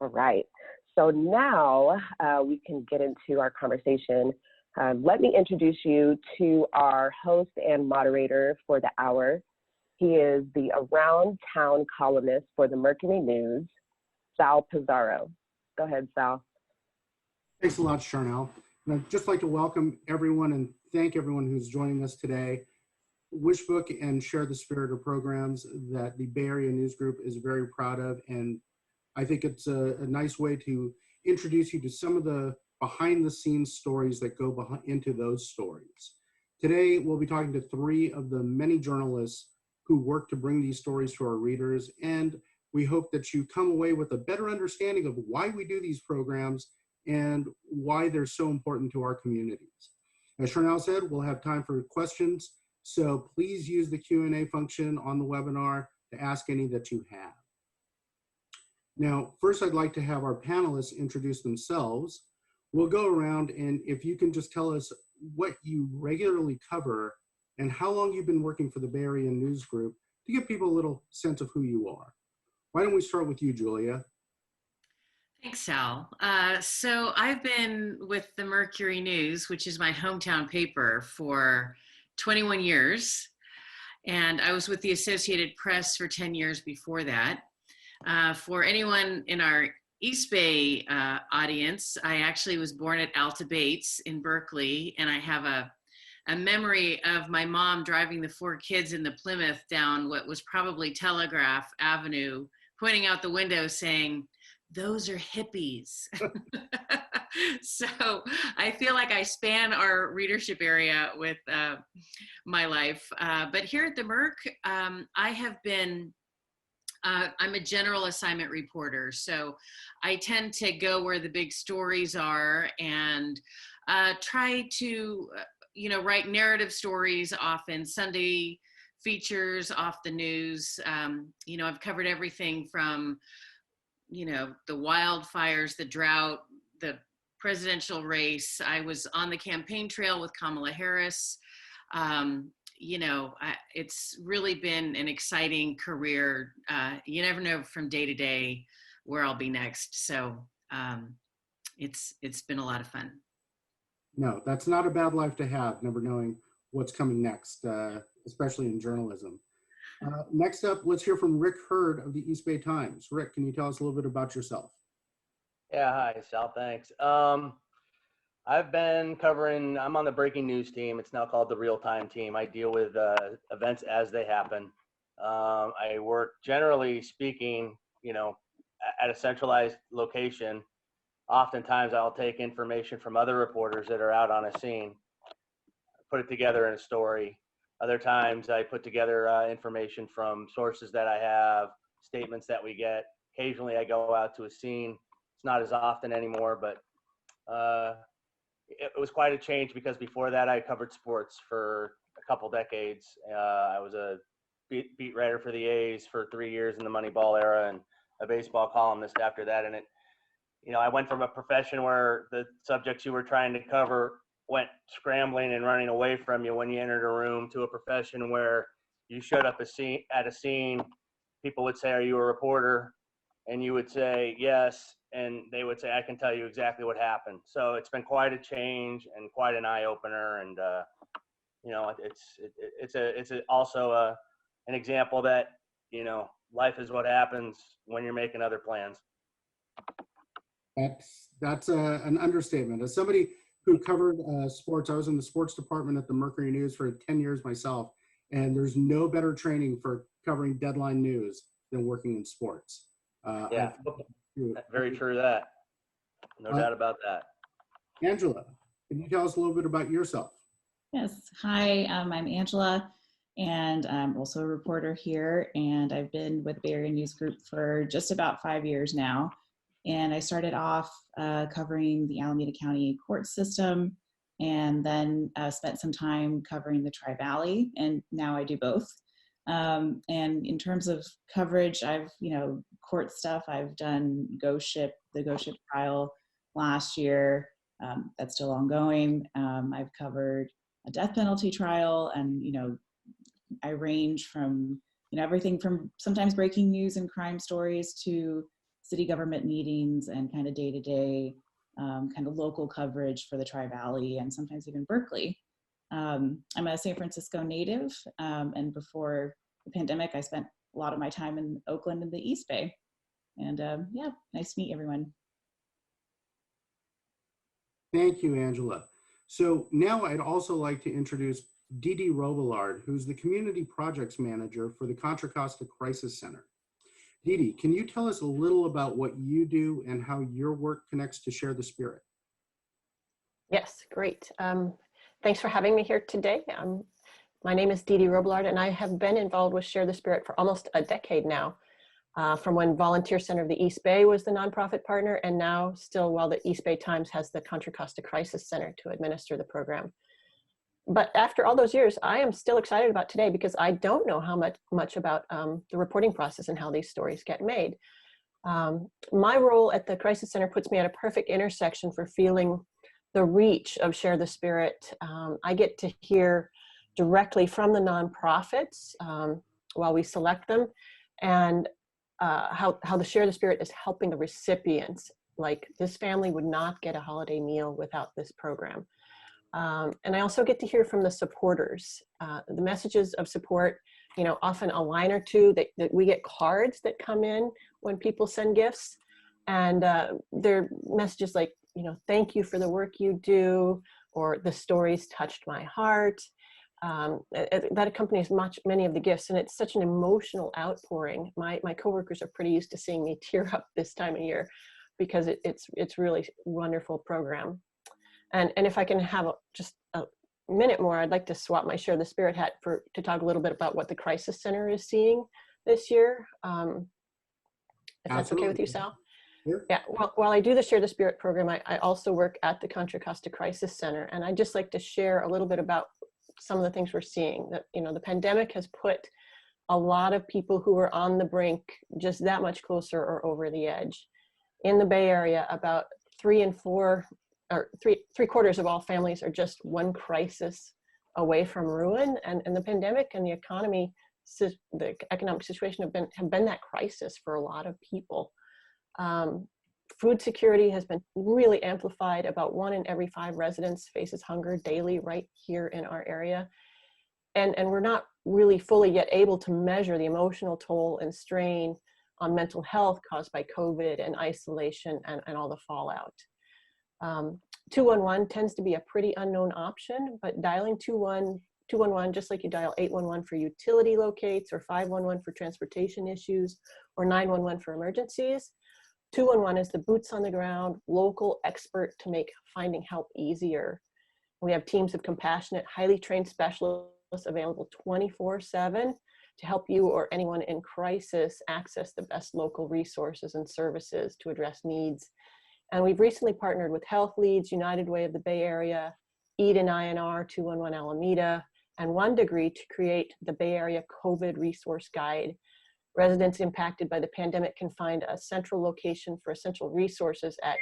All right. So now we can get into our conversation. Let me introduce you to our host and moderator for the hour. He is the Around Town columnist for the Mercury News, Sal Pizarro. Go ahead, Sal. Thanks a lot, Charnel. And I'd just like to welcome everyone and thank everyone who's joining us today. Wish Book and Share the Spirit are programs that the Bay Area News Group is very proud of, and I think it's a nice way to introduce you to some of the behind-the-scenes stories that go into those stories. Today, we'll be talking to three of the many journalists who work to bring these stories to our readers, and we hope that you come away with a better understanding of why we do these programs and why they're so important to our communities. As Charnel said, we'll have time for questions, so please use the Q&A function on the webinar to ask any that you have. Now, first I'd like to have our panelists introduce themselves. We'll go around, and if you can just tell us what you regularly cover and how long you've been working for the Bay Area News Group to give people a little sense of who you are. Why don't we start with you, Julia? Thanks, Sal. So I've been with the Mercury News, which is my hometown paper, for 21 years. And I was with the Associated Press for 10 years before that. For anyone in our East Bay audience, I actually was born at Alta Bates in Berkeley, and I have a memory of my mom driving the four kids in the Plymouth down what was probably Telegraph Avenue, pointing out the window saying, "Those are hippies." So I feel like I span our readership area with my life. But here at the Merc, I have been I'm a general assignment reporter, so I tend to go where the big stories are and try to, write narrative stories, often Sunday features off the news. I've covered everything from, the wildfires, the drought, the presidential race. I was on the campaign trail with Kamala Harris. It's really been an exciting career. You never know from day to day where I'll be next. So it's been a lot of fun. No, that's not a bad life to have, never knowing what's coming next, especially in journalism. Next up, let's hear from Rick Hurd of the East Bay Times. Rick, can you tell us a little bit about yourself? Yeah, hi, Sal, thanks. I've been covering, I'm on the breaking news team. It's now called the real-time team. I deal with events as they happen. I work, generally speaking, at a centralized location. Oftentimes I'll take information from other reporters that are out on a scene, put it together in a story. Other times I put together information from sources that I have, statements that we get. Occasionally I go out to a scene. It's not as often anymore, but it was quite a change because before that I covered sports for a couple decades. I was a beat writer for the A's for 3 years in the Moneyball era and a baseball columnist after that. And I went from a profession where the subjects you were trying to cover went scrambling and running away from you when you entered a room to a profession where you showed up at a scene, people would say, "Are you a reporter?" And you would say, "Yes." And they would say, "I can tell you exactly what happened." So it's been quite a change and quite an eye opener. And, it's also an example that, life is what happens when you're making other plans. That's an understatement. As somebody who covered sports, I was in the sports department at the Mercury News for 10 years myself, and there's no better training for covering deadline news than working in sports. Yeah, very true that. No doubt about that. Angela, can you tell us a little bit about yourself? Yes. Hi, I'm Angela, and I'm also a reporter here, and I've been with the Bay Area News Group for just about 5 years now. And I started off covering the Alameda County court system, and then spent some time covering the Tri-Valley, and now I do both. And in terms of coverage, I've, court stuff, I've done the Ghost Ship trial last year. That's still ongoing. I've covered a death penalty trial, and, I range from, everything from sometimes breaking news and crime stories to city government meetings and kind of day-to-day kind of local coverage for the Tri-Valley and sometimes even Berkeley. I'm a San Francisco native, and before the pandemic, I spent a lot of my time in Oakland and the East Bay. And yeah, nice to meet everyone. Thank you, Angela. So now I'd also like to introduce Dee Robillard, who's the Community Projects Manager for the Contra Costa Crisis Center. Dee, can you tell us a little about what you do and how your work connects to Share the Spirit? Yes, great. Thanks for having me here today. My name is Dee Robillard, and I have been involved with Share the Spirit for almost a decade now, from when Volunteer Center of the East Bay was the nonprofit partner, and now still while the East Bay Times has the Contra Costa Crisis Center to administer the program. But after all those years, I am still excited about today because I don't know how much about the reporting process and how these stories get made. My role at the Crisis Center puts me at a perfect intersection for feeling the reach of Share the Spirit. I get to hear directly from the nonprofits while we select them, and how the Share the Spirit is helping the recipients. Like, this family would not get a holiday meal without this program. And I also get to hear from the supporters. The messages of support, you know, often a line or two that we get cards that come in when people send gifts, and they're messages like, you know, thank you for the work you do, or the stories touched my heart. That accompanies many of the gifts, and it's such an emotional outpouring. My coworkers are pretty used to seeing me tear up this time of year because it's really wonderful program. And if I can have just a minute more, I'd like to swap my Share the Spirit hat to talk a little bit about what the Crisis Center is seeing this year. If that's okay with you, Sal? Sure. Yeah, well, while I do the Share the Spirit program, I also work at the Contra Costa Crisis Center, and I'd just like to share a little bit about some of the things we're seeing. That, you know, the pandemic has put a lot of people who were on the brink just that much closer or over the edge. In the Bay Area, about 3/4 of all families are just one crisis away from ruin, and the pandemic and the economic situation have been that crisis for a lot of people. Food security has been really amplified. About 1 in every 5 residents faces hunger daily right here in our area. And we're not really fully yet able to measure the emotional toll and strain on mental health caused by COVID and isolation and all the fallout. 211 tends to be a pretty unknown option, but dialing 211, just like you dial 811 for utility locates, or 511 for transportation issues, or 911 for emergencies, 211 is the boots on the ground, local expert to make finding help easier. We have teams of compassionate, highly trained specialists available 24/7 to help you or anyone in crisis access the best local resources and services to address needs. And we've recently partnered with Health Leads, United Way of the Bay Area, Eden INR, 211 Alameda, and 1 Degree to create the Bay Area COVID Resource Guide. Residents impacted by the pandemic can find a central location for essential resources at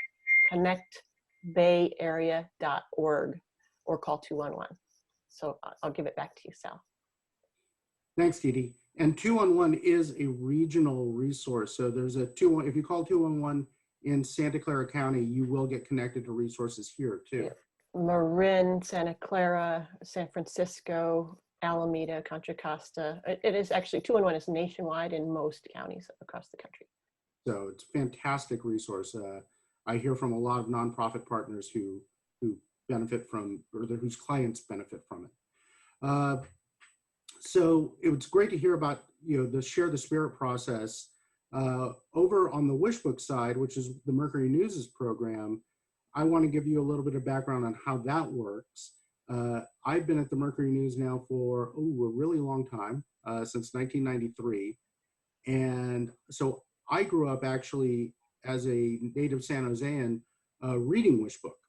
connectbayarea.org or call 211. So I'll give it back to you, Sal. Thanks, Dee. And 211 is a regional resource. So there's a 211, if you call 211 in Santa Clara County, you will get connected to resources here too. Yeah. Marin, Santa Clara, San Francisco, Alameda, Contra Costa. It is actually, 211 is nationwide in most counties across the country. So it's a fantastic resource. I hear from a lot of nonprofit partners who benefit from, or whose clients benefit from it. So it was great to hear about, you know, the Share the Spirit process. Over on the Wishbook side, which is the Mercury News' program, I want to give you a little bit of background on how that works. I've been at the Mercury News now for a really long time, since 1993. And so I grew up actually as a native San Josean reading Wishbook.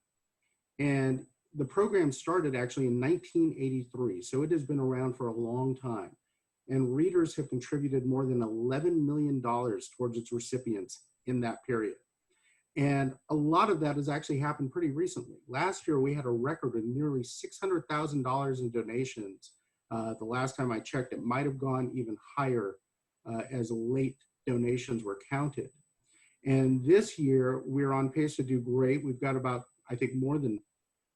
And the program started actually in 1983. So it has been around for a long time. And readers have contributed more than $11 million towards its recipients in that period. And a lot of that has actually happened pretty recently. Last year, we had a record of nearly $600,000 in donations. The last time I checked, it might have gone even higher as late donations were counted. And this year, we're on pace to do great. We've got about, I think, more than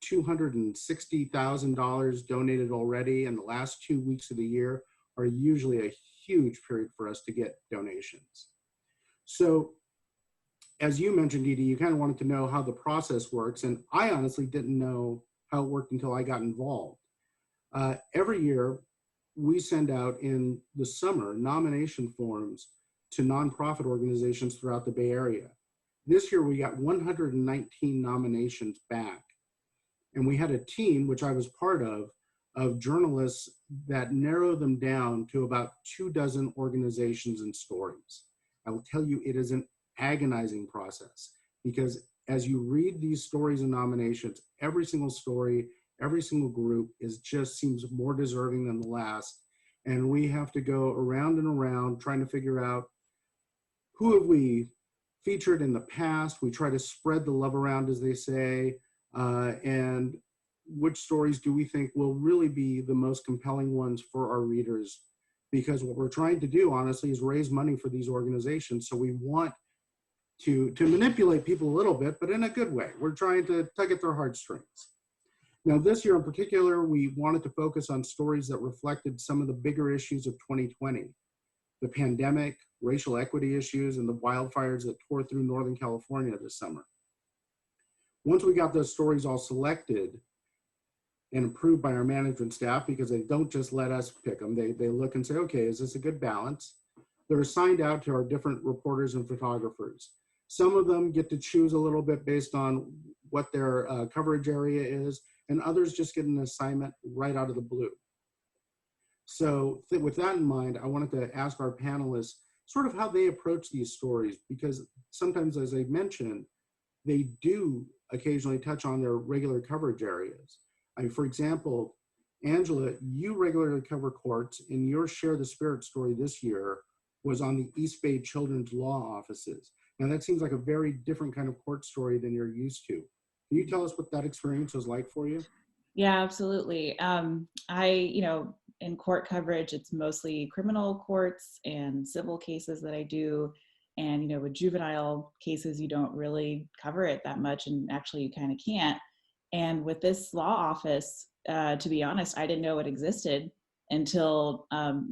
$260,000 donated already, and the last 2 weeks of the year are usually a huge period for us to get donations. So as you mentioned, Dee Dee, you kind of wanted to know how the process works, and I honestly didn't know how it worked until I got involved. Every year, we send out in the summer nomination forms to nonprofit organizations throughout the Bay Area. This year, we got 119 nominations back. And we had a team, which I was part of journalists that narrow them down to about 24 organizations and stories. I will tell you, it is an agonizing process, because as you read these stories and nominations, every single story, every single group just seems more deserving than the last. And we have to go around and around trying to figure out who have we featured in the past. We try to spread the love around, as they say. And which stories do we think will really be the most compelling ones for our readers? Because what we're trying to do, honestly, is raise money for these organizations. So we want to manipulate people a little bit, but in a good way. We're trying to tug at their heartstrings. Now, this year in particular, we wanted to focus on stories that reflected some of the bigger issues of 2020. The pandemic, racial equity issues, and the wildfires that tore through Northern California this summer. Once we got those stories all selected and approved by our management staff, because they don't just let us pick them, they look and say, okay, is this a good balance? They're assigned out to our different reporters and photographers. Some of them get to choose a little bit based on what their coverage area is, and others just get an assignment right out of the blue. So with that in mind, I wanted to ask our panelists sort of how they approach these stories, because sometimes, as I mentioned, they do occasionally touch on their regular coverage areas. I mean, for example, Angela, you regularly cover courts, and your Share the Spirit story this year was on the East Bay Children's Law Offices. Now that seems like a very different kind of court story than you're used to. Can you tell us what that experience was like for you? Yeah, absolutely. In court coverage, it's mostly criminal courts and civil cases that I do. And, with juvenile cases, you don't really cover it that much, and actually you kind of can't. And with this law office, to be honest, I didn't know it existed until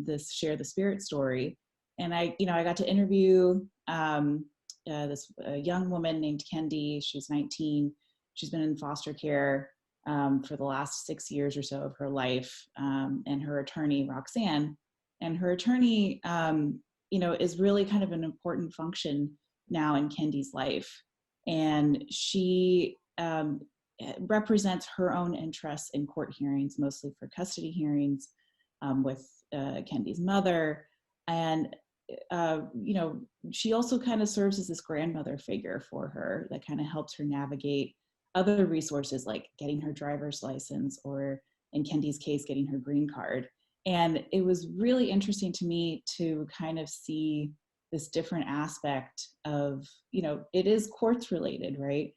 this Share the Spirit story. And I got to interview this young woman named Kendi. She's 19. She's been in foster care for the last 6 years or so of her life, and her attorney, Roxanne. And her attorney, is really kind of an important function now in Kendi's life. And she represents her own interests in court hearings, mostly for custody hearings with Kendi's mother. And, she also kind of serves as this grandmother figure for her that kind of helps her navigate other resources like getting her driver's license, or in Kendi's case, getting her green card. And it was really interesting to me to kind of see this different aspect of, it is courts related, right?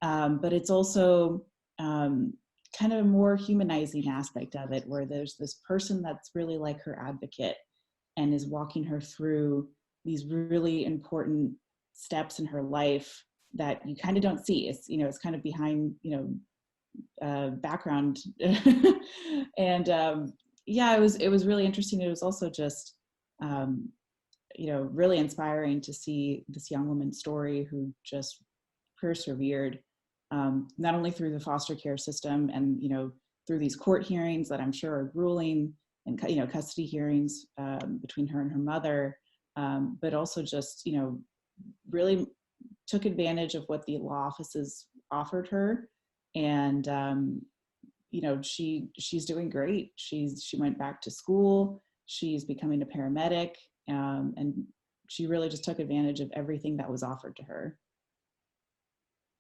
But it's also kind of a more humanizing aspect of it, where there's this person that's really like her advocate and is walking her through these really important steps in her life that you kind of don't see. It's, it's kind of behind, background. And it was really interesting. It was also just, really inspiring to see this young woman's story who just persevered, not only through the foster care system and, through these court hearings that I'm sure are grueling, and, custody hearings between her and her mother, but also just, really took advantage of what the law offices offered her. And, she's doing great. She went back to school. She's becoming a paramedic. And she really just took advantage of everything that was offered to her.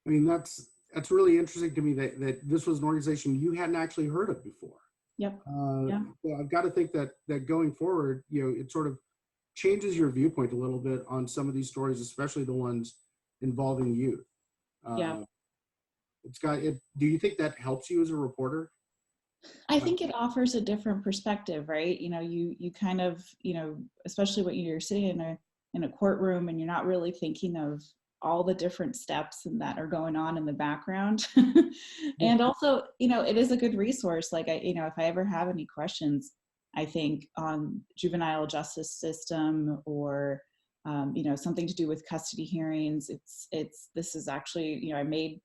I mean, that's really interesting to me that this was an organization you hadn't actually heard of before. Yep. Yeah. So I've got to think that going forward, it sort of changes your viewpoint a little bit on some of these stories, especially the ones involving youth. Yeah. Do you think that helps you as a reporter? I think it offers a different perspective, right? You kind of, especially when you're sitting in a courtroom and you're not really thinking of all the different steps and that are going on in the background. And also, it is a good resource. Like if I ever have any questions, I think on juvenile justice system or, something to do with custody hearings, this is actually, I made,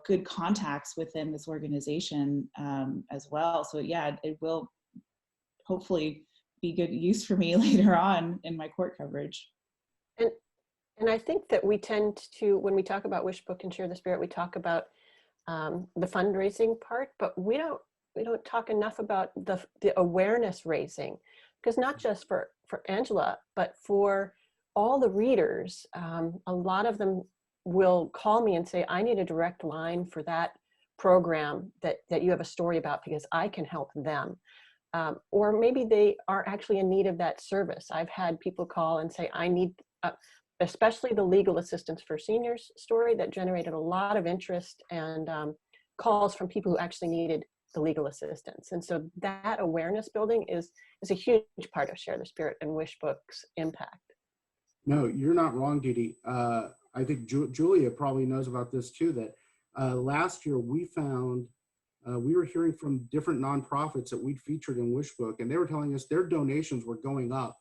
good contacts within this organization as well. So yeah, it will hopefully be good use for me later on in my court coverage. And I think that we tend to, when we talk about Wishbook and Share the Spirit, we talk about the fundraising part, but we don't talk enough about the awareness raising, because not just for Angela, but for all the readers, a lot of them will call me and say, I need a direct line for that program that you have a story about because I can help them. Or maybe they are actually in need of that service. I've had people call and say, I need, especially the legal assistance for seniors story that generated a lot of interest and calls from people who actually needed the legal assistance. And so that awareness building is a huge part of Share the Spirit and Wishbook's impact. No, you're not wrong, Dee. I think Julia probably knows about this too, that last year we found, we were hearing from different nonprofits that we'd featured in Wishbook, and they were telling us their donations were going up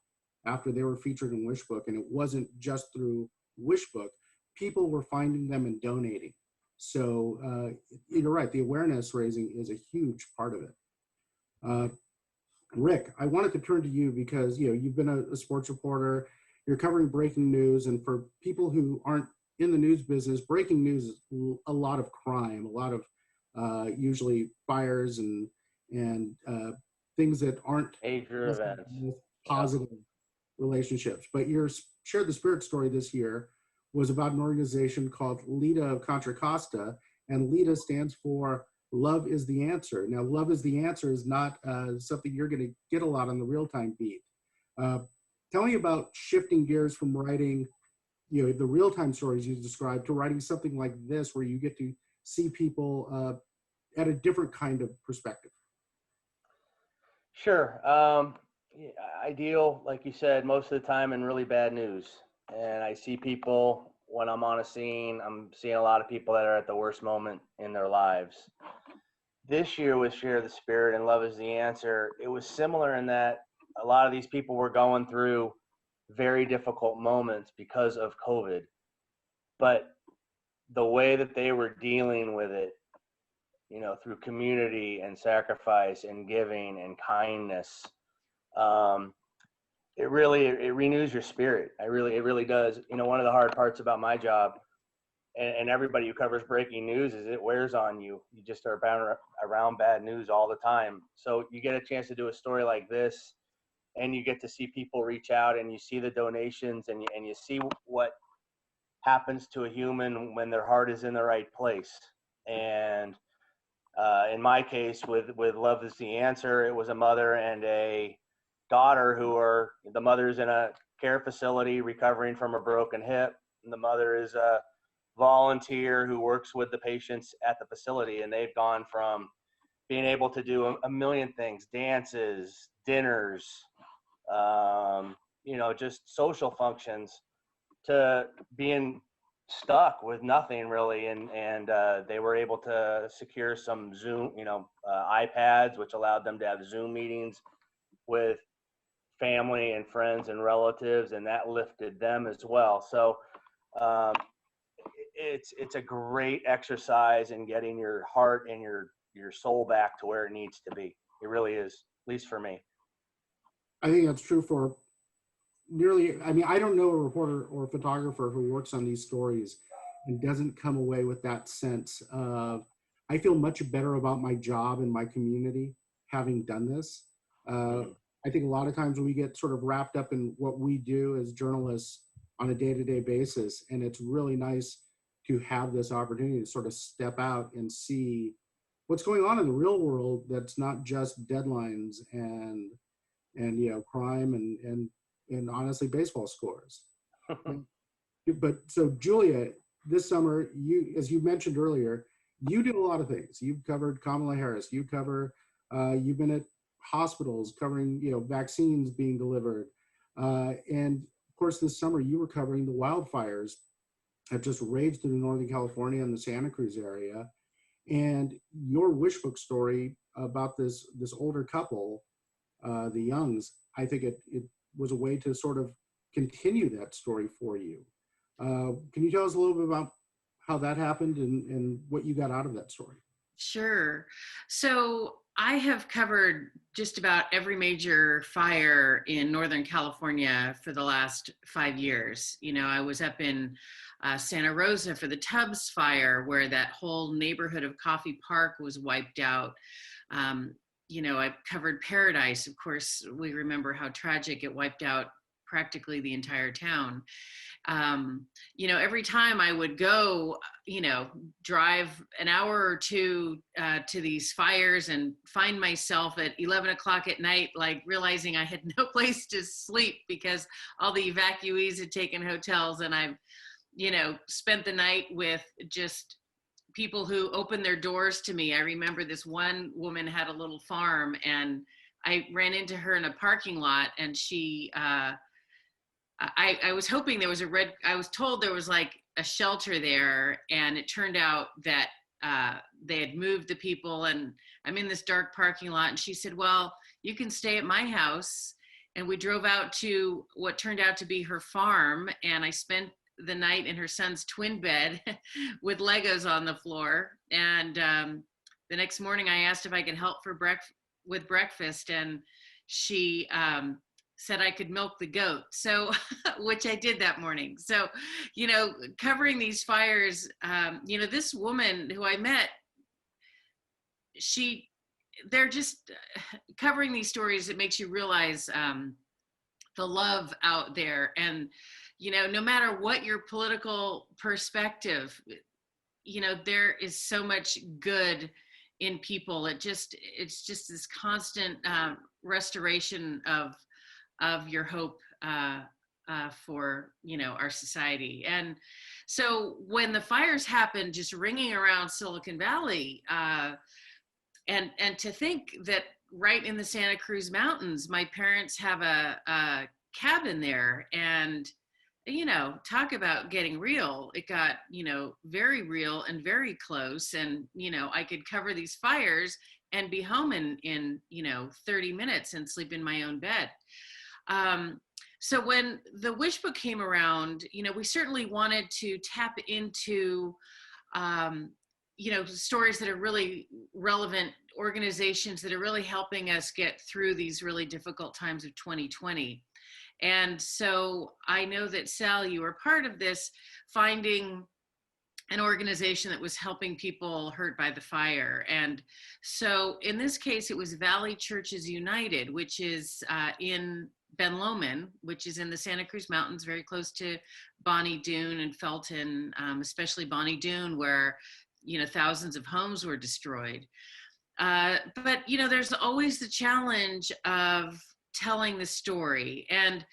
after they were featured in Wishbook. And it wasn't just through Wishbook. People were finding them and donating. So you're right, the awareness raising is a huge part of it. Rick, I wanted to turn to you because you've been a sports reporter, you're covering breaking news, and for people who aren't in the news business, breaking news is a lot of crime, a lot of usually fires and things that aren't Major events. positive relationships. But your Share the Spirit story this year was about an organization called LIDA of Contra Costa, and LIDA stands for Love is the Answer. Now, Love is the Answer is not something you're going to get a lot on the real-time beat. Tell me about shifting gears from writing, the real-time stories you described to writing something like this, where you get to see people at a different kind of perspective. Sure. I deal, like you said, most of the time in really bad news. And I see people when I'm on a scene, I'm seeing a lot of people that are at the worst moment in their lives. This year with Share the Spirit and Love is the Answer, it was similar in that a lot of these people were going through very difficult moments because of COVID. But the way that they were dealing with it, through community and sacrifice and giving and kindness, it renews your spirit. It really does. One of the hard parts about my job and everybody who covers breaking news is it wears on you. You just are around bad news all the time. So you get a chance to do a story like this, and you get to see people reach out, and you see the donations, and you see what happens to a human when their heart is in the right place. And in my case, with Love is the Answer, it was a mother and a daughter the mother's in a care facility recovering from a broken hip, and the mother is a volunteer who works with the patients at the facility. And they've gone from being able to do a million things, dances, dinners, just social functions, to being stuck with nothing really. And they were able to secure some Zoom, iPads, which allowed them to have Zoom meetings with family and friends and relatives, and that lifted them as well. So it's a great exercise in getting your heart and your soul back to where it needs to be. It really is, at least for me. I think that's true for I don't know a reporter or photographer who works on these stories and doesn't come away with that sense of, I feel much better about my job and my community having done this. I think a lot of times we get sort of wrapped up in what we do as journalists on a day-to-day basis, and it's really nice to have this opportunity to sort of step out and see what's going on in the real world that's not just deadlines and crime and honestly baseball scores. But so Julia, this summer, as you mentioned earlier, you do a lot of things. You've covered Kamala Harris. You've been at hospitals covering vaccines being delivered, and course, this summer you were covering the wildfires that just raged through Northern California and the Santa Cruz area. And your wish book story about this older couple, the Youngs, I think it was a way to sort of continue that story for you. Can you tell us a little bit about how that happened and what you got out of that story? Sure. So I have covered just about every major fire in Northern California for the last 5 years. You know, I was up in Santa Rosa for the Tubbs fire, where that whole neighborhood of Coffee Park was wiped out. You know, I've covered Paradise. Of course, we remember how tragic it wiped out practically the entire town. You know, every time I would go, you know, drive an hour or two to these fires and find myself at 11 o'clock at night, like realizing I had no place to sleep because all the evacuees had taken hotels, and I've, you know, spent the night with just people who opened their doors to me. I remember this one woman had a little farm, and I ran into her in a parking lot, and she, I was hoping there was I was told there was like a shelter there, and it turned out that they had moved the people, and I'm in this dark parking lot, and she said, well, you can stay at my house. And we drove out to what turned out to be her farm, and I spent the night in her son's twin bed with Legos on the floor. And the next morning I asked if I could help with breakfast, and she said I could milk the goat. So, which I did that morning. So, you know, covering these fires, you know, this woman who I met, they're just covering these stories. It makes you realize the love out there. And, you know, no matter what your political perspective, you know, there is so much good in people. It's just this constant restoration of your hope for, you know, our society. And so when the fires happened, just ringing around Silicon Valley, and to think that right in the Santa Cruz Mountains, my parents have a cabin there, and, you know, talk about getting real. It got, you know, very real and very close. And, you know, I could cover these fires and be home in, you know, 30 minutes and sleep in my own bed. So when the wish book came around, you know, we certainly wanted to tap into, you know, stories that are really relevant, organizations that are really helping us get through these really difficult times of 2020. And so I know that, Sal, you were part of this, finding an organization that was helping people hurt by the fire. And so in this case, it was Valley Churches United, which is in Ben Lomond, which is in the Santa Cruz Mountains, very close to Bonnie Doon and Felton, especially Bonnie Doon, where, you know, thousands of homes were destroyed. But, you know, there's always the challenge of telling the story. And,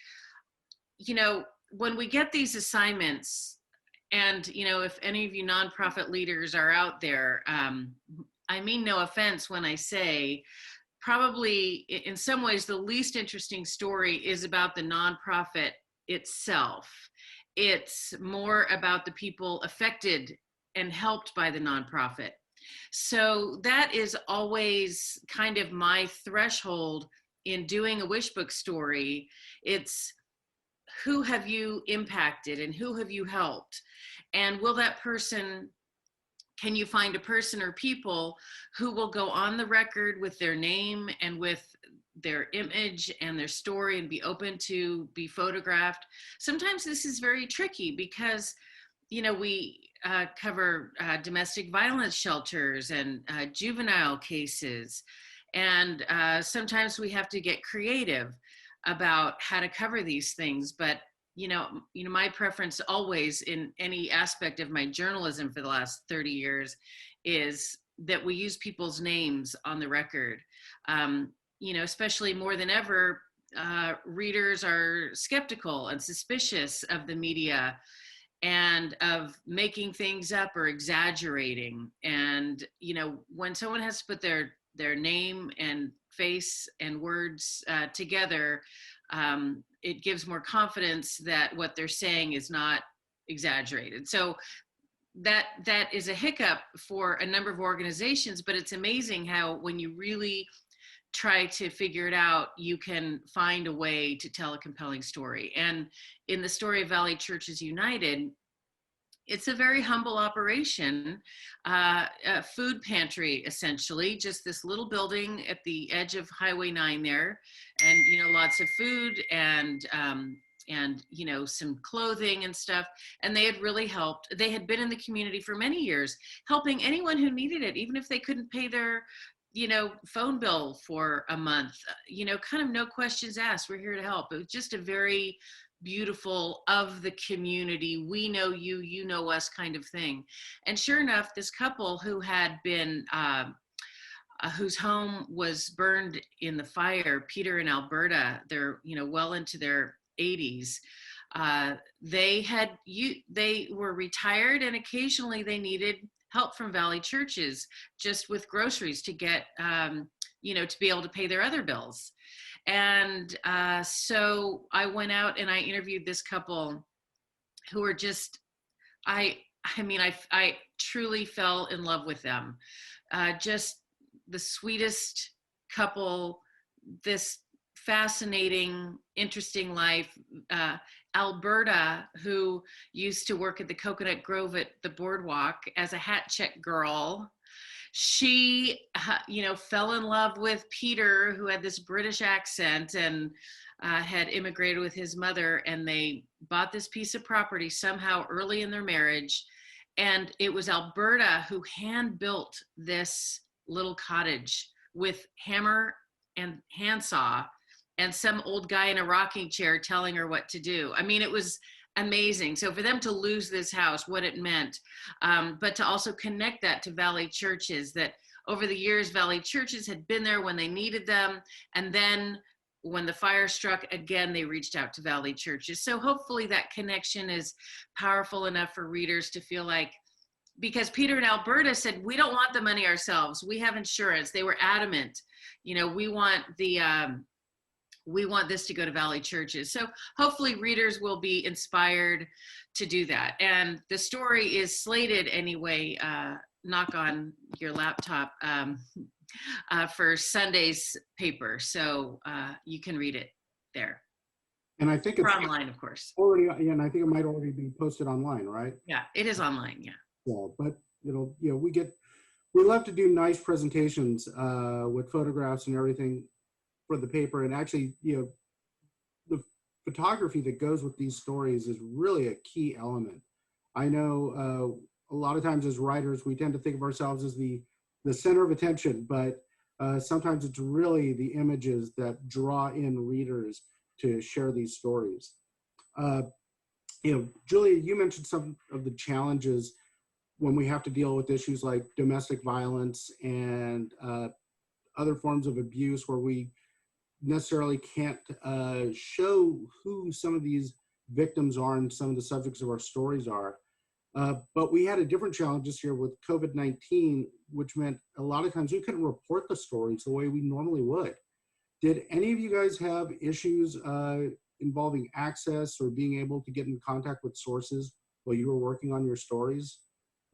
you know, when we get these assignments, and, you know, if any of you nonprofit leaders are out there, I mean no offense when I say, probably in some ways the least interesting story is about the nonprofit itself. It's more about the people affected and helped by the nonprofit. So that is always kind of my threshold in doing a wish book story. It's who have you impacted and who have you helped? And will that person, can you find a person or people who will go on the record with their name and with their image and their story and be open to be photographed? Sometimes this is very tricky because, you know, we cover domestic violence shelters and juvenile cases. And sometimes we have to get creative about how to cover these things. But, you know, my preference always in any aspect of my journalism for the last 30 years is that we use people's names on the record. You know, especially more than ever, readers are skeptical and suspicious of the media and of making things up or exaggerating. And, you know, when someone has to put their name and face and words together, it gives more confidence that what they're saying is not exaggerated. So that is a hiccup for a number of organizations, but it's amazing how when you really try to figure it out, you can find a way to tell a compelling story. And in the story of Valley Churches United, it's a very humble operation, a food pantry, essentially, just this little building at the edge of Highway 9 there, and, you know, lots of food and, you know, some clothing and stuff. And they had really helped. They had been in the community for many years, helping anyone who needed it, even if they couldn't pay their, you know, phone bill for a month, you know, kind of no questions asked. We're here to help. It was just a very beautiful of the community, we know you, you know us kind of thing. And sure enough, this couple who had been, whose home was burned in the fire, Peter and Alberta, they're, you know, well into their 80s. They were retired, and occasionally they needed help from Valley Churches just with groceries to get, you know, to be able to pay their other bills. And so I went out and I interviewed this couple who were just, I mean, I truly fell in love with them. Just the sweetest couple, this fascinating, interesting life. Alberta, who used to work at the Coconut Grove at the boardwalk as a hat check girl, she, you know, fell in love with Peter, who had this British accent and had immigrated with his mother, and they bought this piece of property somehow early in their marriage. And it was Alberta who hand built this little cottage with hammer and handsaw and some old guy in a rocking chair telling her what to do. I mean, it was amazing. So for them to lose this house, what it meant, but to also connect that to Valley Churches, that over the years, Valley Churches had been there when they needed them. And then when the fire struck, again, they reached out to Valley Churches. So hopefully that connection is powerful enough for readers to feel like, because Peter and Alberta said, we don't want the money ourselves. We have insurance. They were adamant, you know, we want this to go to Valley Churches. So hopefully readers will be inspired to do that. And the story is slated anyway, knock on your laptop, for Sunday's paper. So you can read it there. And I think it's online, of course. already, and I think it might already be posted online, right? Yeah, it is online, yeah. Yeah, but we love to do nice presentations with photographs and everything for the paper. And actually, you know, the photography that goes with these stories is really a key element. I know a lot of times as writers, we tend to think of ourselves as the center of attention, but sometimes it's really the images that draw in readers to share these stories. You know, Julia, you mentioned some of the challenges when we have to deal with issues like domestic violence and other forms of abuse, where we necessarily can't show who some of these victims are and some of the subjects of our stories are. But we had a different challenge this year with COVID-19, which meant a lot of times we couldn't report the stories the way we normally would. Did any of you guys have issues involving access or being able to get in contact with sources while you were working on your stories?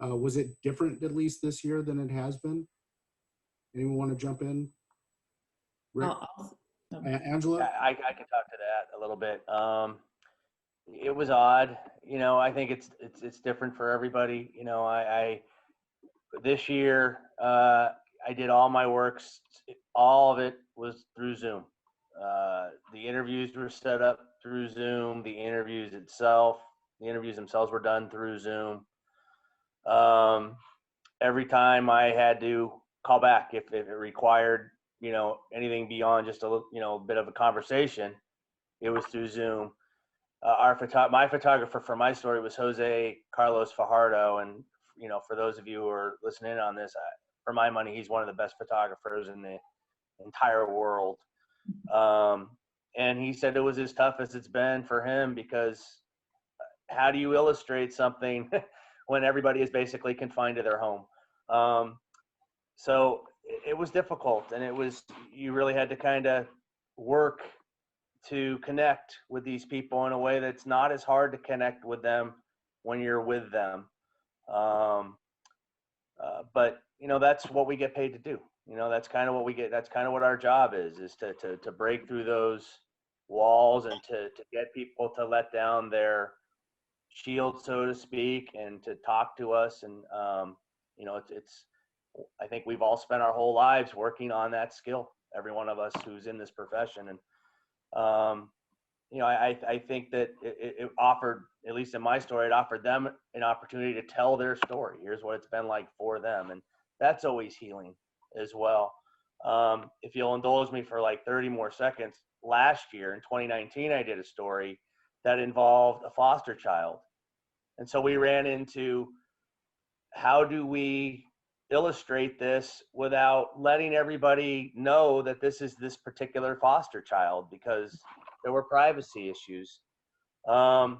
Was it different, at least this year, than it has been? Anyone want to jump in? Rick? Angela? I can talk to that a little bit. It was odd, you know. I think it's different for everybody. You know, I this year I did all my works. All of it was through Zoom. The interviews were set up through Zoom. The interviews themselves were done through Zoom. Every time I had to call back if it required, you know, anything beyond just a bit of a conversation, it was through Zoom. My photographer for my story was Jose Carlos Fajardo, and you know, for those of you who are listening in on this, for my money, he's one of the best photographers in the entire world. And he said it was as tough as it's been for him, because how do you illustrate something when everybody is basically confined to their home? So it was difficult, and you really had to kind of work to connect with these people in a way that's not as hard to connect with them when you're with them. But that's what we get paid to do. That's kind of what we get. That's kind of what our job is to break through those walls and to get people to let down their shield, so to speak, and to talk to us. And it's I think we've all spent our whole lives working on that skill, every one of us who's in this profession. And I think that it offered, at least in my story, it offered them an opportunity to tell their story. Here's what it's been like for them. And that's always healing as well. If you'll indulge me for like 30 more seconds, last year in 2019, I did a story that involved a foster child. And so we ran into, how do we illustrate this without letting everybody know that this is this particular foster child, because there were privacy issues. And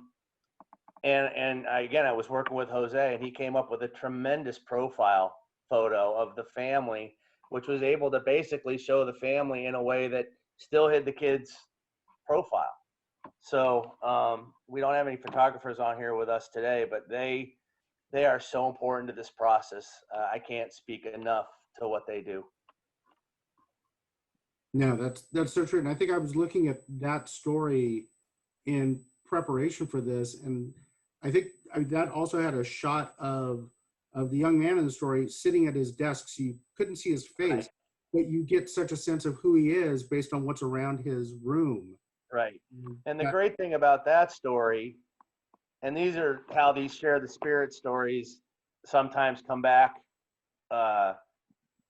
I was working with Jose, and he came up with a tremendous profile photo of the family, which was able to basically show the family in a way that still hid the kid's profile. So we don't have any photographers on here with us today, but they are so important to this process. I can't speak enough to what they do. No, that's so true. And I think I was looking at that story in preparation for this, and I think that also had a shot of the young man in the story sitting at his desk, so you couldn't see his face, right, but you get such a sense of who he is based on what's around his room. Right. And the great thing about that story, and these are how these Share the Spirit stories sometimes come back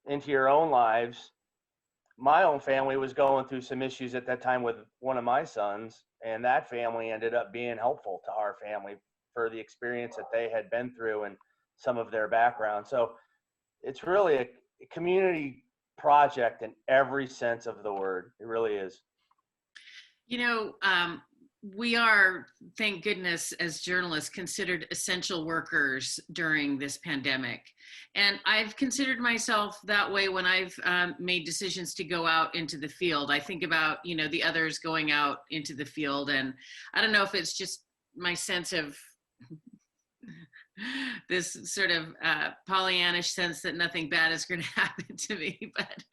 into your own lives. My own family was going through some issues at that time with one of my sons, and that family ended up being helpful to our family for the experience that they had been through and some of their background. So it's really a community project in every sense of the word. It really is. We are, thank goodness, as journalists, considered essential workers during this pandemic. And I've considered myself that way when I've made decisions to go out into the field. I think about, the others going out into the field. And I don't know if it's just my sense of this sort of Pollyannish sense that nothing bad is going to happen to me. But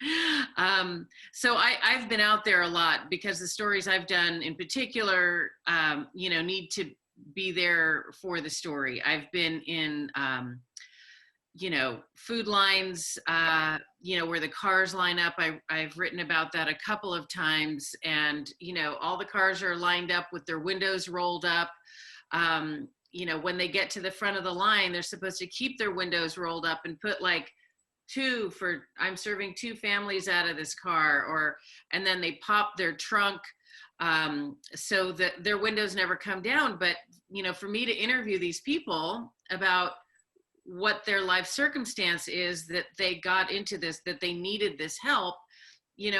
so I've been out there a lot because the stories I've done in particular, need to be there for the story. I've been in, food lines, where the cars line up. I've written about that a couple of times, and, all the cars are lined up with their windows rolled up. When they get to the front of the line, they're supposed to keep their windows rolled up and put like I'm serving 2 families out of this car, and then they pop their trunk so that their windows never come down. But, for me to interview these people about what their life circumstance is, that they got into this, that they needed this help,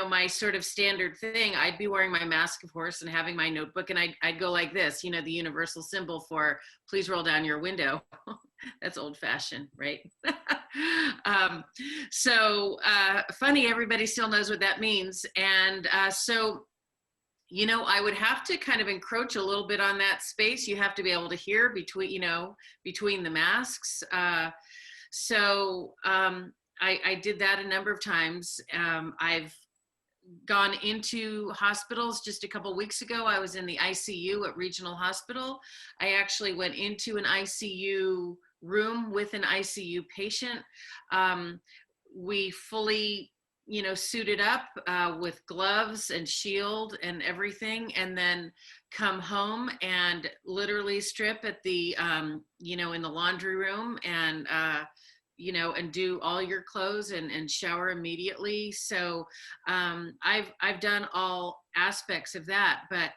my sort of standard thing, I'd be wearing my mask, of course, and having my notebook, and I'd go like this, the universal symbol for please roll down your window. That's old fashioned, right? Funny, everybody still knows what that means. And so I would have to kind of encroach a little bit on that space. You have to be able to hear between the masks. I did that a number of times. I've gone into hospitals. Just a couple weeks ago, I was in the ICU at Regional Hospital. I actually went into an ICU room with an ICU patient. We fully, suited up with gloves and shield and everything, and then come home and literally strip at the, in the laundry room, and and do all your clothes and shower immediately. So I've done all aspects of that. But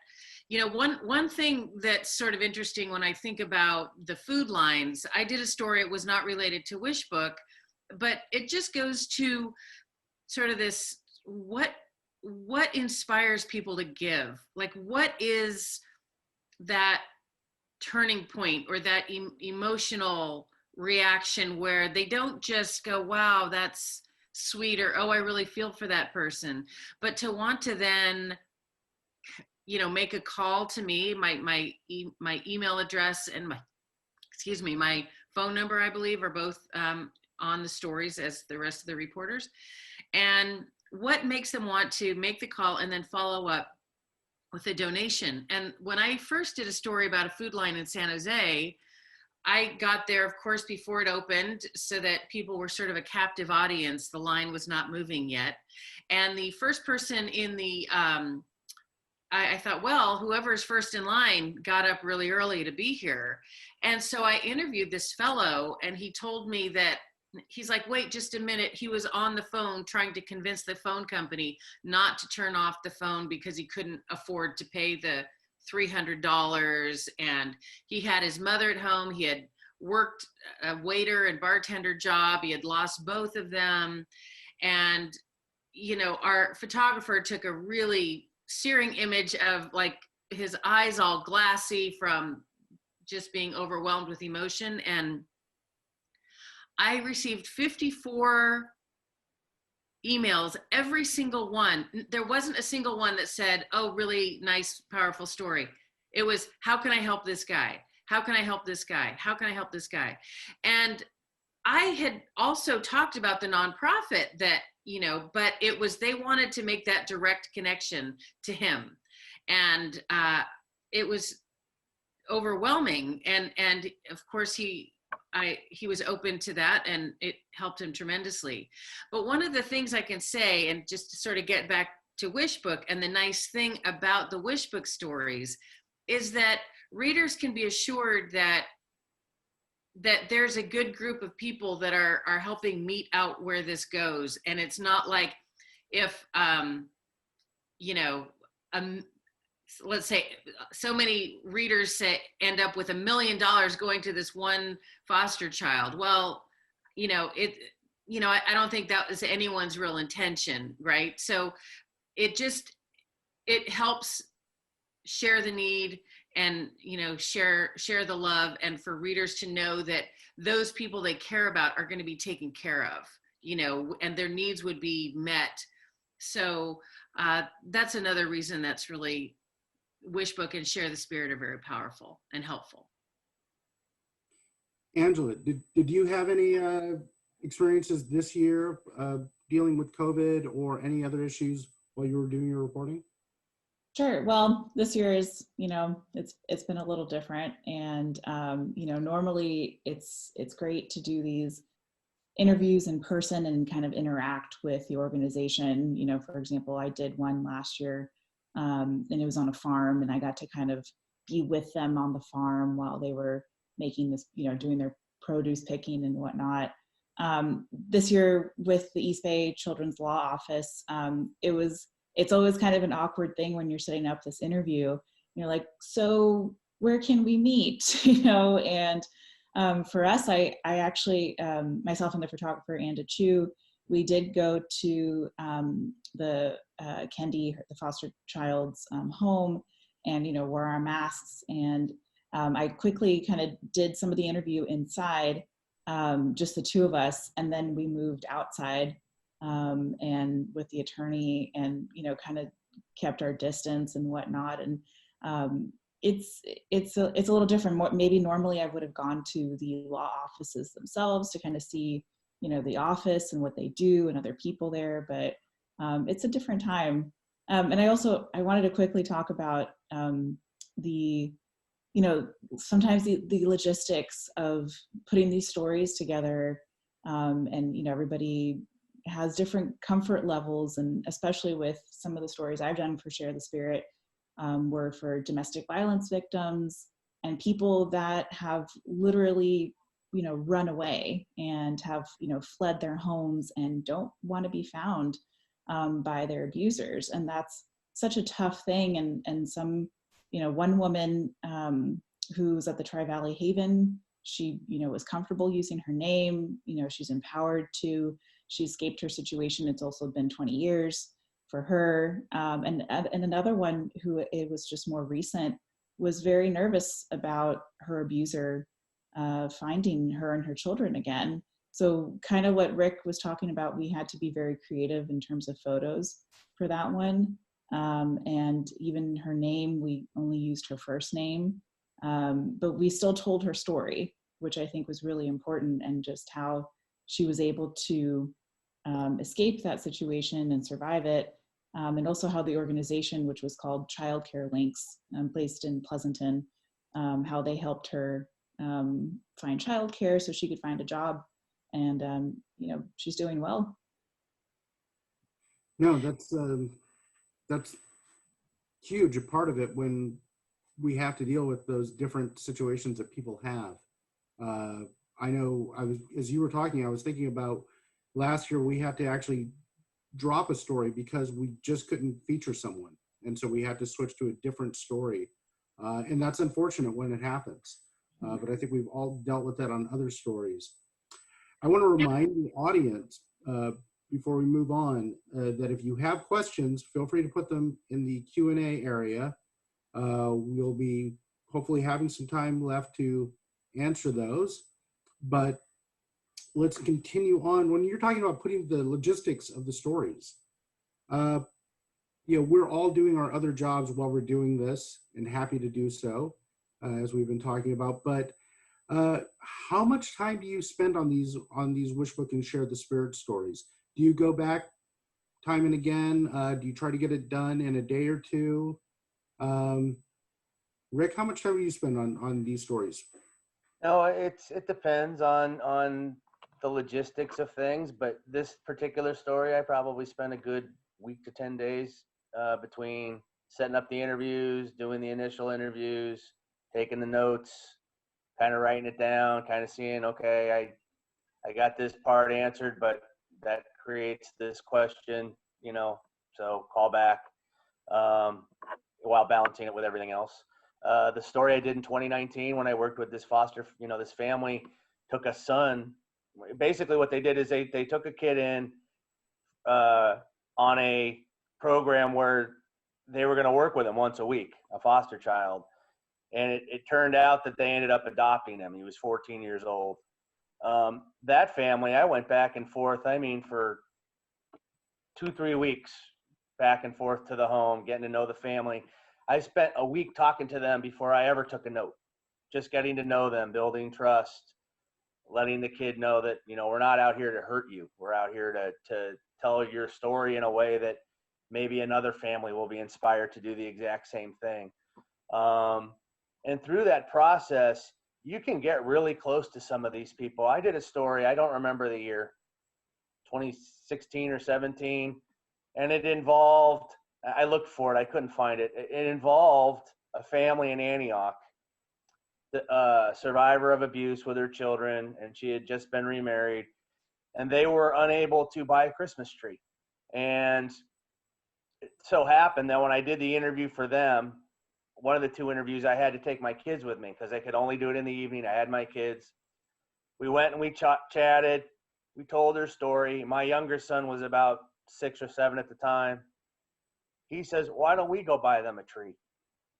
one thing that's sort of interesting when I think about the food lines, I did a story, it was not related to Wishbook, but it just goes to sort of this, what inspires people to give? Like, what is that turning point or that emotional reaction where they don't just go, wow, that's sweet, or, oh, I really feel for that person, but to want to then, make a call to me. My email address and my phone number, I believe, are both on the stories as the rest of the reporters. And what makes them want to make the call and then follow up with a donation? And when I first did a story about a food line in San Jose, I got there, of course, before it opened, so that people were sort of a captive audience. The line was not moving yet. And the first person in the, I thought, well, whoever's first in line got up really early to be here. And so I interviewed this fellow, and he told me that, he's like, wait just a minute. He was on the phone trying to convince the phone company not to turn off the phone because he couldn't afford to pay the $300. And he had his mother at home. He had worked a waiter and bartender job. He had lost both of them. And, our photographer took a really searing image of like his eyes all glassy from just being overwhelmed with emotion. And I received 54 emails, every single one. There wasn't a single one that said, oh, really nice, powerful story. It was, how can I help this guy? How can I help this guy? How can I help this guy? And I had also talked about the nonprofit that, but it was, they wanted to make that direct connection to him. And it was overwhelming. And of course he was open to that, and it helped him tremendously. But one of the things I can say, and just to sort of get back to Wishbook, and the nice thing about the Wishbook stories is that readers can be assured that there's a good group of people that are helping mete out where this goes. And it's not like if, let's say so many readers end up with $1 million going to this one foster child. Well, I don't think that was anyone's real intention, right? So it helps share the need and, share the love, and for readers to know that those people they care about are going to be taken care of, and their needs would be met. So that's another reason that's really Wishbook and Share the Spirit are very powerful and helpful. Angela, did you have any experiences this year dealing with COVID or any other issues while you were doing your reporting? Sure. Well, this year is, it's been a little different, and normally it's great to do these interviews in person and kind of interact with the organization. For example, I did one last year, and it was on a farm, and I got to kind of be with them on the farm while they were making this, doing their produce picking and whatnot. This year with the East Bay Children's Law Office, it's always kind of an awkward thing when you're setting up this interview. You're like, so where can we meet? And for us, I actually, myself and the photographer, Anda Chu, we did go to the Kendi, the foster child's home, and, wore our masks. And I quickly kind of did some of the interview inside, just the two of us. And then we moved outside and with the attorney, and, kind of kept our distance and whatnot. And it's a little different. Maybe normally I would have gone to the law offices themselves to kind of see, the office and what they do and other people there, but it's a different time. And I wanted to quickly talk about the, sometimes the logistics of putting these stories together, and, everybody has different comfort levels, and especially with some of the stories I've done for Share the Spirit, were for domestic violence victims and people that have literally, run away and have, fled their homes and don't want to be found by their abusers. And that's such a tough thing. And some, one woman who's at the Tri-Valley Haven, she, was comfortable using her name, she's empowered to. She escaped her situation. It's also been 20 years for her. And another one who it was just more recent was very nervous about her abuser finding her and her children again. So kind of what Rick was talking about, we had to be very creative in terms of photos for that one. And even her name, we only used her first name, but we still told her story, which I think was really important, and just how she was able to escape that situation and survive it. And also how the organization, which was called Childcare Links, based in Pleasanton, how they helped her find childcare so she could find a job. And, she's doing well. No, that's huge. A part of it when we have to deal with those different situations that people have. I know as you were talking, I was thinking about last year we had to actually drop a story because we just couldn't feature someone. And so we had to switch to a different story. And that's unfortunate when it happens. But I think we've all dealt with that on other stories. I want to remind the audience before we move on that if you have questions, feel free to put them in the Q&A area. We'll be hopefully having some time left to answer those. But let's continue on. When you're talking about putting the logistics of the stories, we're all doing our other jobs while we're doing this, and happy to do so, as we've been talking about. But how much time do you spend on these Wishbook and Share the Spirit stories? Do you go back time and again? Do you try to get it done in a day or two? Rick, how much time do you spend on these stories? No, it depends on the logistics of things, but this particular story, I probably spent a good week to 10 days between setting up the interviews, doing the initial interviews, taking the notes, kind of writing it down, kind of seeing, okay, I got this part answered, but that creates this question, so call back while balancing it with everything else. The story I did in 2019 when I worked with this this family took a son. Basically what they did is they took a kid in on a program where they were going to work with him once a week, a foster child. And it turned out that they ended up adopting him. He was 14 years old. That family, I went back and forth, for 2-3 weeks, back and forth to the home, getting to know the family. I spent a week talking to them before I ever took a note, just getting to know them, building trust, letting the kid know that, we're not out here to hurt you. We're out here to tell your story in a way that maybe another family will be inspired to do the exact same thing. And through that process, you can get really close to some of these people. I did a story, I don't remember the year, 2016 or 17, and it involved, I looked for it, I couldn't find it. It involved a family in Antioch, the survivor of abuse with her children, and she had just been remarried, and they were unable to buy a Christmas tree. And it so happened that when I did the interview for them, one of the 2 interviews, I had to take my kids with me because I could only do it in the evening. I had my kids. We went and we chatted. We told her story. My younger son was about 6 or 7 at the time. He says, why don't we go buy them a tree?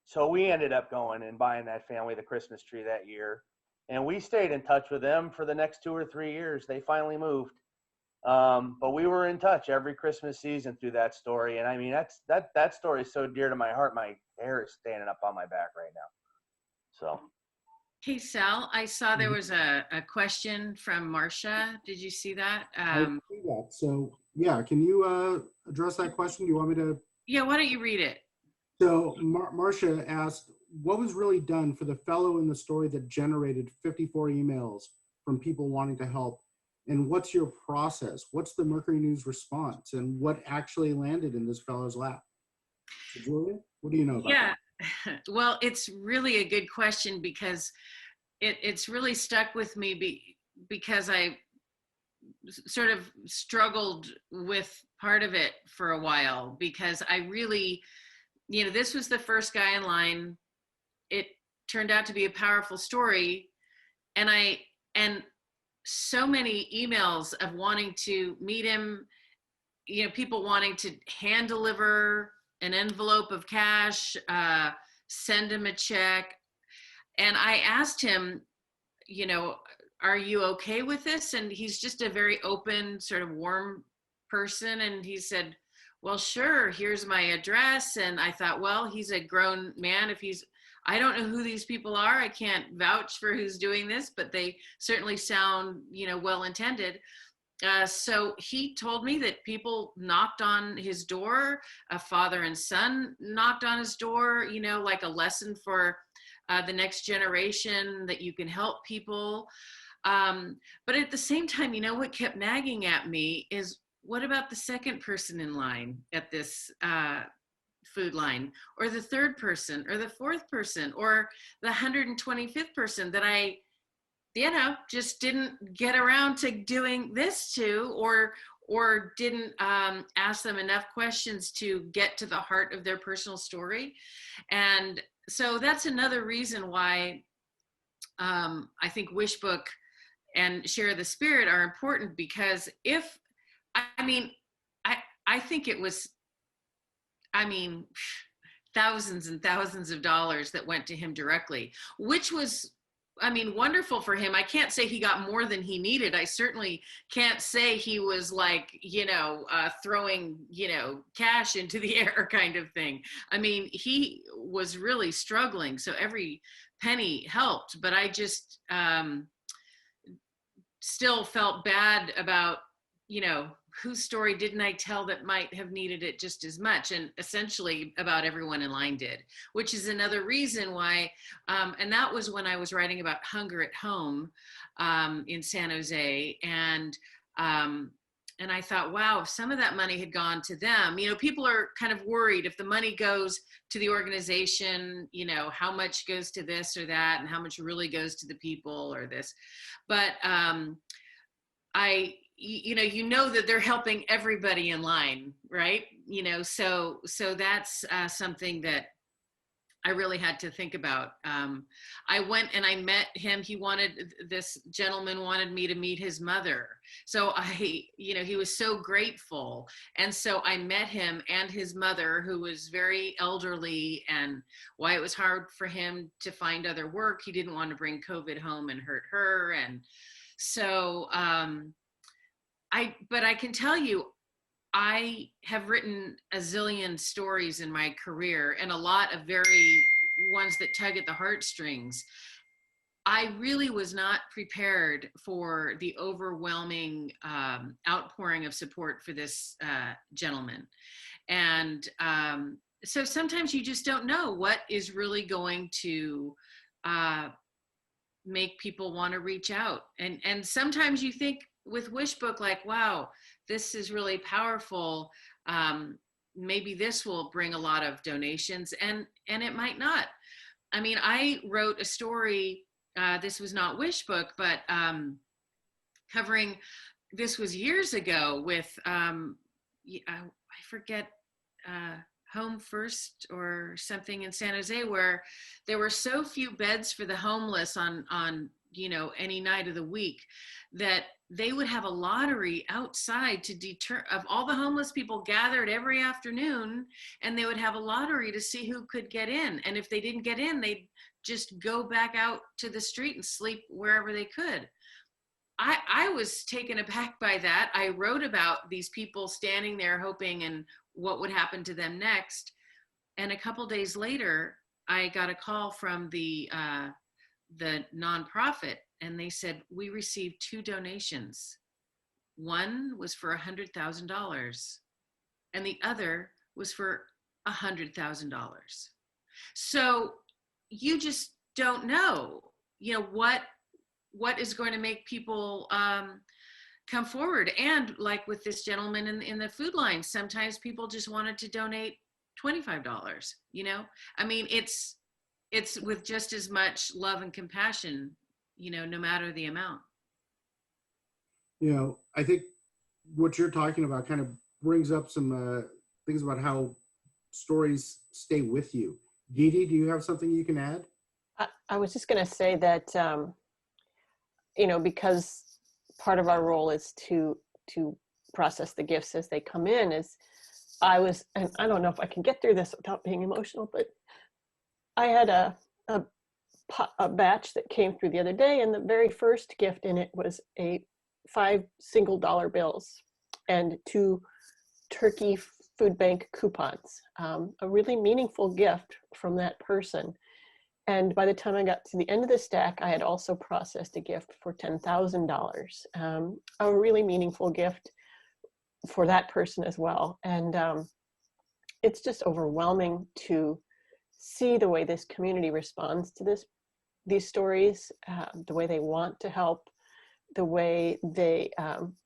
So we ended up going and buying that family the Christmas tree that year. And we stayed in touch with them for the next 2 or 3 years. They finally moved. But we were in touch every Christmas season through that story. And that story is so dear to my heart. My hair is standing up on my back right now. So. Hey, Sal, I saw there was a question from Marcia. Did you see that? I see that. So, yeah, can you address that question? Do you want me to? Yeah, why don't you read it? So, Marcia asked, what was really done for the fellow in the story that generated 54 emails from people wanting to help? And what's your process? What's the Mercury News response? And what actually landed in this fellow's lap? So, Julia, what do you know about that? Well, it's really a good question because it's really stuck with me because I sort of struggled with part of it for a while because I really, this was the first guy in line. It turned out to be a powerful story. And so many emails of wanting to meet him, people wanting to hand deliver an envelope of cash, send him a check. And I asked him, are you okay with this? And he's just a very open, sort of warm person. And he said, well, sure, here's my address. And I thought, well, he's a grown man. I don't know who these people are. I can't vouch for who's doing this, but they certainly sound, well-intended. So he told me that people knocked on his door, a father and son knocked on his door, like a lesson for the next generation, that you can help people. But at the same time, what kept nagging at me is, what about the second person in line at this food line, or the third person, or the fourth person, or the 125th person that I just didn't get around to doing this to, or didn't ask them enough questions to get to the heart of their personal story. And so that's another reason why I think Wishbook and Share the Spirit are important, because I think it was, thousands and thousands of dollars that went to him directly, which was, wonderful for him. I can't say he got more than he needed. I certainly can't say he was like, throwing, cash into the air kind of thing. He was really struggling. So every penny helped, but I just still felt bad about, whose story didn't I tell that might have needed it just as much? And essentially about everyone in line did, which is another reason why, and that was when I was writing about hunger at home in San Jose. And I thought, wow, if some of that money had gone to them, people are kind of worried if the money goes to the organization, how much goes to this or that, and how much really goes to the people or this. But that they're helping everybody in line, right? So that's something that I really had to think about. I went and I met him. This gentleman wanted me to meet his mother. So he was so grateful. And so I met him and his mother, who was very elderly, and why it was hard for him to find other work. He didn't want to bring COVID home and hurt her. And so, but I can tell you, I have written a zillion stories in my career, and a lot of very ones that tug at the heartstrings. I really was not prepared for the overwhelming outpouring of support for this gentleman. And so sometimes you just don't know what is really going to make people want to reach out. And sometimes you think with Wishbook, like, wow, this is really powerful. Maybe this will bring a lot of donations, and it might not. I wrote a story, this was not Wishbook, but covering, this was years ago with, I forget, Home First or something in San Jose, where there were so few beds for the homeless on any night of the week, that they would have a lottery outside to deter, of all the homeless people gathered every afternoon, and they would have a lottery to see who could get in. And if they didn't get in, they'd just go back out to the street and sleep wherever they could. I was taken aback by that. I wrote about these people standing there hoping and what would happen to them next. And a couple days later, I got a call from the nonprofit, and they said, we received 2 donations. One was for $100,000 and the other was for $100,000. So you just don't know, what is going to make people come forward. And like with this gentleman in the food line, sometimes people just wanted to donate $25, it's with just as much love and compassion, no matter the amount. I think what you're talking about kind of brings up some things about how stories stay with you. Dee Dee, do you have something you can add? I was just going to say that, because part of our role is to process the gifts as they come in, and I don't know if I can get through this without being emotional, but I had a batch that came through the other day, and the very first gift in it was 5 single dollar bills and 2 turkey food bank coupons, a really meaningful gift from that person. And by the time I got to the end of the stack, I had also processed a gift for $10,000, a really meaningful gift for that person as well. And it's just overwhelming to see the way this community responds to these stories, the way they want to help, the way they,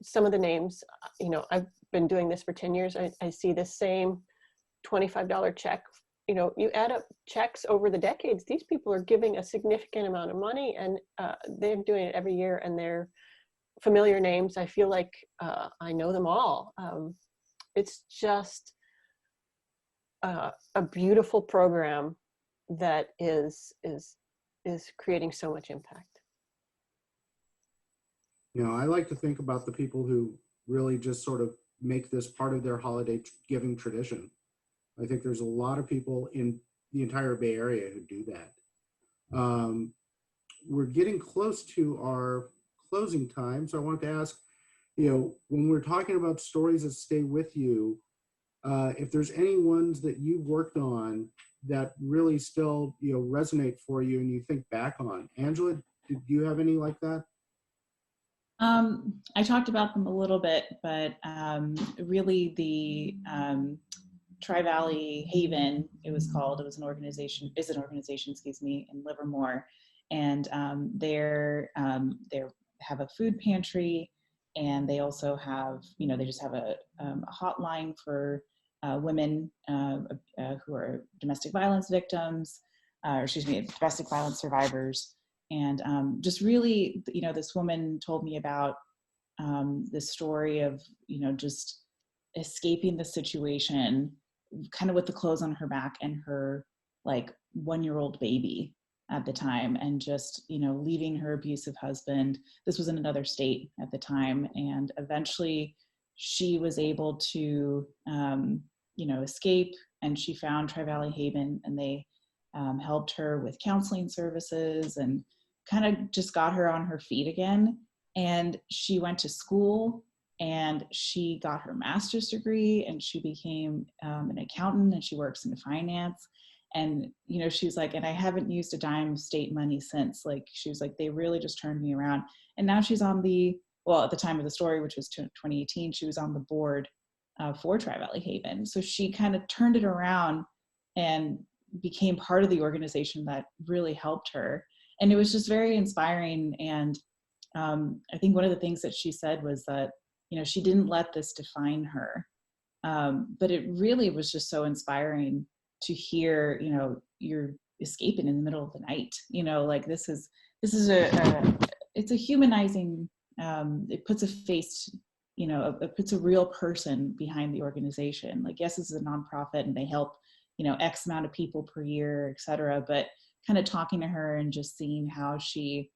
some of the names, you know, I've been doing this for 10 years. I see the same $25 check. You know, you add up checks over the decades, these people are giving a significant amount of money, and they're doing it every year, and they're familiar names. I feel like I know them all. It's just a beautiful program that is creating so much impact. You know, I like to think about the people who really just sort of make this part of their holiday giving tradition. I think there's a lot of people in the entire Bay Area who do that. We're getting close to our closing time, so I wanted to ask, you know, when we're talking about stories that stay with you, if there's any ones that you've worked on that really still, you know, resonate for you and you think back on. Angela, do you have any like that? I talked about them a little bit, but really the Tri-Valley Haven, it was an organization, excuse me, in Livermore. And they have a food pantry, and they also have, you know, they just have a hotline for women who are domestic violence victims, domestic violence survivors. And just really, you know, this woman told me about this story of, you know, just escaping the situation, kind of with the clothes on her back and her like 1-year-old baby at the time, and just, you know, leaving her abusive husband. This was in another state at the time. And eventually she was able to, you know, escape, and she found Tri-Valley Haven, and they helped her with counseling services and kind of just got her on her feet again. And she went to school, and she got her master's degree, and she became an accountant, and she works in finance. And, you know, she was like, and I haven't used a dime of state money since. Like, she was like, they really just turned me around. And now she's on at the time of the story, which was 2018, she was on the board for Tri-Valley Haven. So she kind of turned it around and became part of the organization that really helped her. And it was just very inspiring. And I think one of the things that she said was that, you know, she didn't let this define her. But it really was just so inspiring to hear, you know, you're escaping in the middle of the night, you know, like this is it's a humanizing, it puts a face, you know, it puts a real person behind the organization. Like, yes, this is a nonprofit and they help, you know, X amount of people per year, et cetera, but kind of talking to her and just seeing how she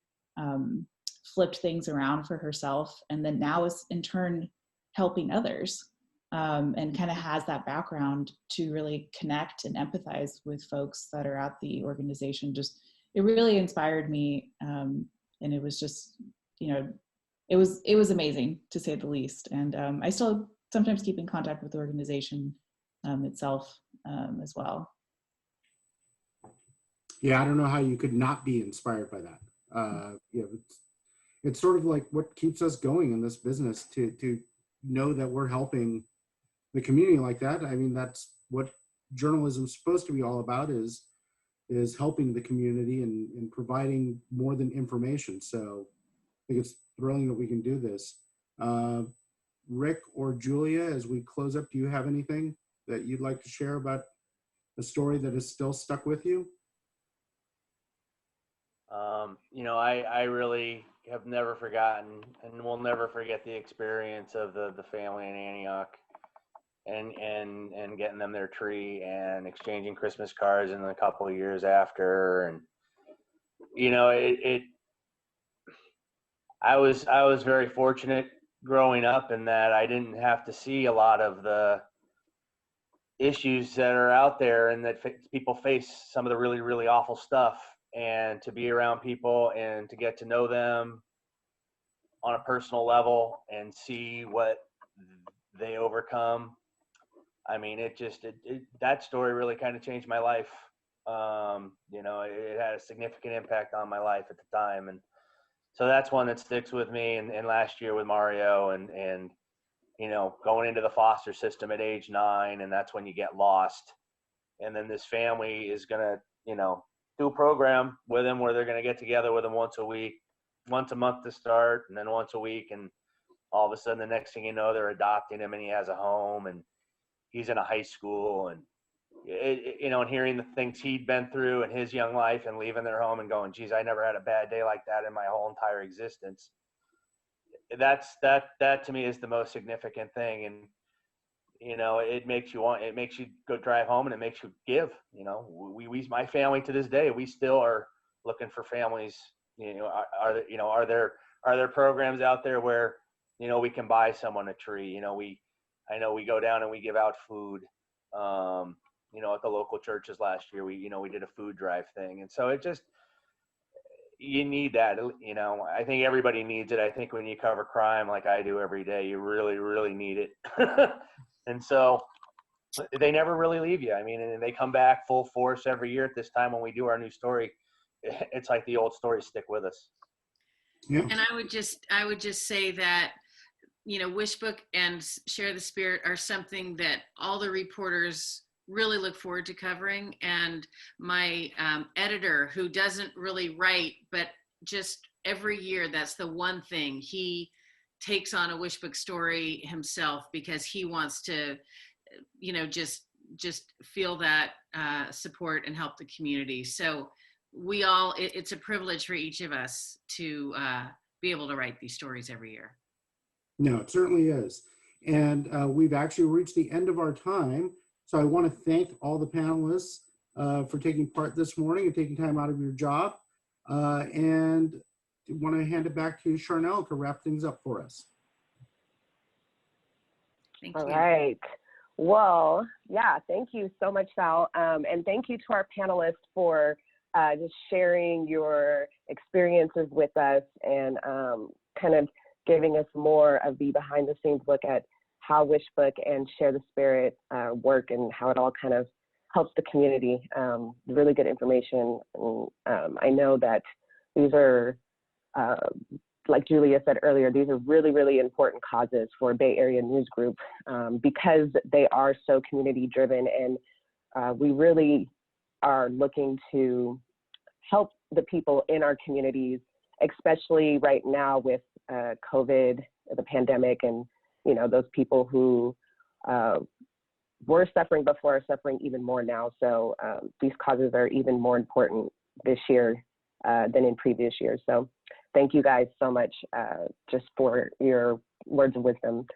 flipped things around for herself, and then now is in turn helping others, and kind of has that background to really connect and empathize with folks that are at the organization. Just, it really inspired me, and it was just, you know, it was amazing, to say the least. And I still sometimes keep in contact with the organization itself as well. Yeah, I don't know how you could not be inspired by that. Yeah, it's sort of like what keeps us going in this business, to know that we're helping the community like that. I mean, that's what journalism is supposed to be all about, is helping the community and providing more than information. So I think it's thrilling that we can do this. Rick or Julia, as we close up, do you have anything that you'd like to share about a story that is still stuck with you? You know, I really have never forgotten and will never forget the experience of the family in Antioch, and getting them their tree and exchanging Christmas cards in a couple of years after. And, you know, I was very fortunate growing up in that I didn't have to see a lot of the issues that are out there, and that people face some of the really, really awful stuff. And to be around people and to get to know them on a personal level and see what they overcome, I mean, that story really kind of changed my life. You know, it had a significant impact on my life at the time. And so that's one that sticks with me. And last year with Mario and, you know, going into the foster system at age 9, and that's when you get lost. And then this family is going to, you know, do a program with him where they're going to get together with him once a month to start, and then once a week. And all of a sudden, the next thing you know, they're adopting him and he has a home and he's in a high school. And, you know, and hearing the things he'd been through in his young life and leaving their home and going, geez, I never had a bad day like that in my whole entire existence. That to me is the most significant thing. And, you know, it makes you go drive home, and it makes you give. You know, my family to this day, we still are looking for families. You know, are there programs out there where, you know, we can buy someone a tree? You know, I know we go down and we give out food. You know, at the local churches last year, we did a food drive thing. And so you need that. You know, I think everybody needs it. I think when you cover crime like I do every day, you really, really need it. And so they never really leave you. I mean, and they come back full force every year at this time when we do our new story. It's like the old stories stick with us. Yeah. And I would just say that, you know, Wishbook and Share the Spirit are something that all the reporters really look forward to covering. And my editor, who doesn't really write, but just every year, that's the one thing he takes on a Wishbook story himself, because he wants to, you know, just feel that support and help the community. So it's a privilege for each of us to be able to write these stories every year. No, it certainly is. And we've actually reached the end of our time. So I want to thank all the panelists for taking part this morning and taking time out of your job. And I want to hand it back to Charnel to wrap things up for us. Thank you. All right. Well, yeah, thank you so much, Val. And thank you to our panelists for just sharing your experiences with us and kind of giving us more of the behind the scenes look at how Wishbook and Share the Spirit work and how it all kind of helps the community. Really good information. And, I know that these are, like Julia said earlier, these are really, really important causes for Bay Area News Group because they are so community driven, and we really are looking to help the people in our communities, especially right now with COVID, the pandemic, and you know, those people who were suffering before are suffering even more now. So these causes are even more important this year than in previous years. So thank you guys so much just for your words of wisdom.